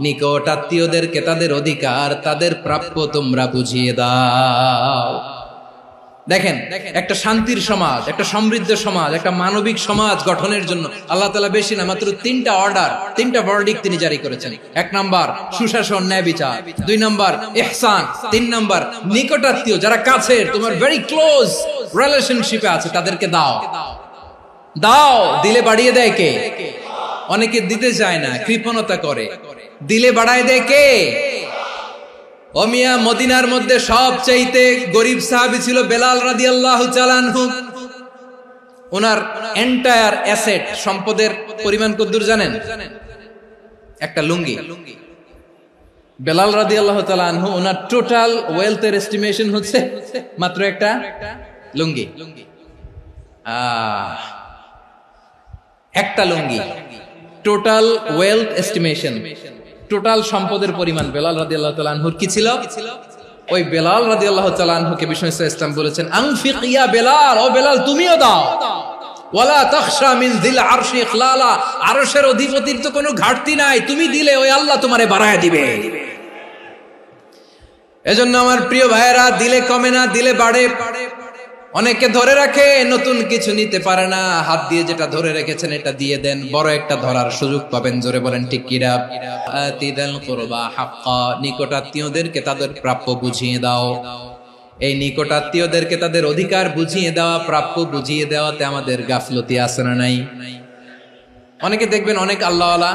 নিকট আত্মীয়দেরকে তাদের অধিকার, তাদের প্রাপ্য তোমরা বুঝিয়ে দাও। দেখেন, একটা শান্তির সমাজ, একটা সমৃদ্ধ সমাজ, একটা মানবিক সমাজ গঠনের জন্য আল্লাহ তাআলা বেশি না মাত্র তিনটা অর্ডার, তিনটা ভার্ডিক্ট তিনি জারি করেছেন। 1 নাম্বার সুশাসন, ন্যায় বিচার। 2 নাম্বার ইহসান। 3 নাম্বার নিকট আত্মীয়, যারা কাছের, তোমার ভেরি ক্লোজ রিলেশনশিপে আছে, তাদেরকে দাও। দাও, দিলে বাড়িয়ে দেয় কে? অনেকে দিতে চায় না, কৃপণতা করে। দিলে বাড়ায় দেয় কে? ও মিয়া, মদিনার মধ্যে সবচাইতে গরিব সাহাবী ছিল বেলাল রাদিয়াল্লাহু তাআলা আনহু। ওনার এন্টায়ার অ্যাসেট, সম্পদের পরিমাণ কতদূর জানেন? একটা লুঙ্গি। বেলাল রাদিয়াল্লাহু তাআলা আনহু, ওনার টোটাল ওয়েলথের এস্টিমেশন হচ্ছে মাত্র একটা লুঙ্গি। একটা লুঙ্গি, টোটাল ওয়েলথ এস্টিমেশন, টোটাল সম্পদের পরিমাণ বেলাল রাদিয়াল্লাহু তাআলা আনহুর কি ছিল? ওই বেলাল রাদিয়াল্লাহু তাআলা আনহুকে বিষ্ণু ইসলাম বলেছেন, আনফিক ইয়া বেলাল, ও বেলাল তুমিও দাও। ওয়ালা তাখশা মিন যিল আরশি ইখলালা, আরশের অধিপতির তো কোনো ঘাটতি নাই, তুমি দিলে ওই আল্লাহ তোমারে বাড়ায় দিবে। এজন্য আমার প্রিয় ভাইয়েরা, দিলে কমে না, দিলে বাড়ে। অনেকে ধরে রাখে, নতুন কিছু নিতে পারে না, হাত দিয়ে যেটা ধরে রেখেছেন এটা দিয়ে দেন, বড় একটা ধরার সুযোগ পাবেন। জোরে বলেন ঠিক কিনা? আতিদাল কুরবা হাক্কা, নিকট আত্মীয়দেরকে তাদের প্রাপ্য বুঝিয়ে দাও। এই নিকট আত্মীয়দেরকে তাদের অধিকার বুঝিয়ে দেওয়া, প্রাপ্য বুঝিয়ে দেওয়াতে আমাদের গাফলতি আছে না নাই? অনেকে দেখবেন অনেক আল্লাহওয়ালা,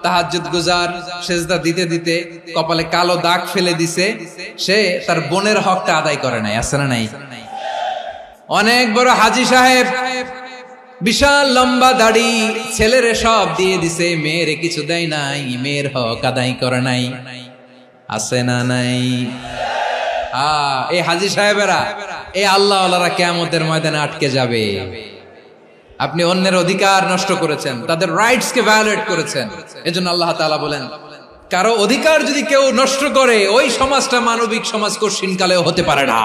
তাহাজ্জুদ গুজার, সেজদা দিতে দিতে কপালে কালো দাগ ফেলে দিছে, সে তার বোনের হকটা আদায় করে নাই, আছে না নাই? অনেক বড় হাজী সাহেব, বিশাল লম্বা দাড়ি, ছেলেরে সব দিয়ে দিছে, মেয়েরে কিছু দেয় নাই, মেয়ের হক আদায় করে নাই, আছে না নাই? এই হাজী সাহেবেরা, এই আল্লাহওয়ালারা কিয়ামতের ময়দানে আটকে যাবে। আপনি অন্যের অধিকার নষ্ট করেছেন, তাদের রাইটস কে ভায়োলেট করেছেন। এজন্য আল্লাহ তাআলা বলেন, কারো অধিকার যদি কেউ নষ্ট করে, ওই সমাজটা মানবিক সমাজ কঠিন কালেও হতে পারে না।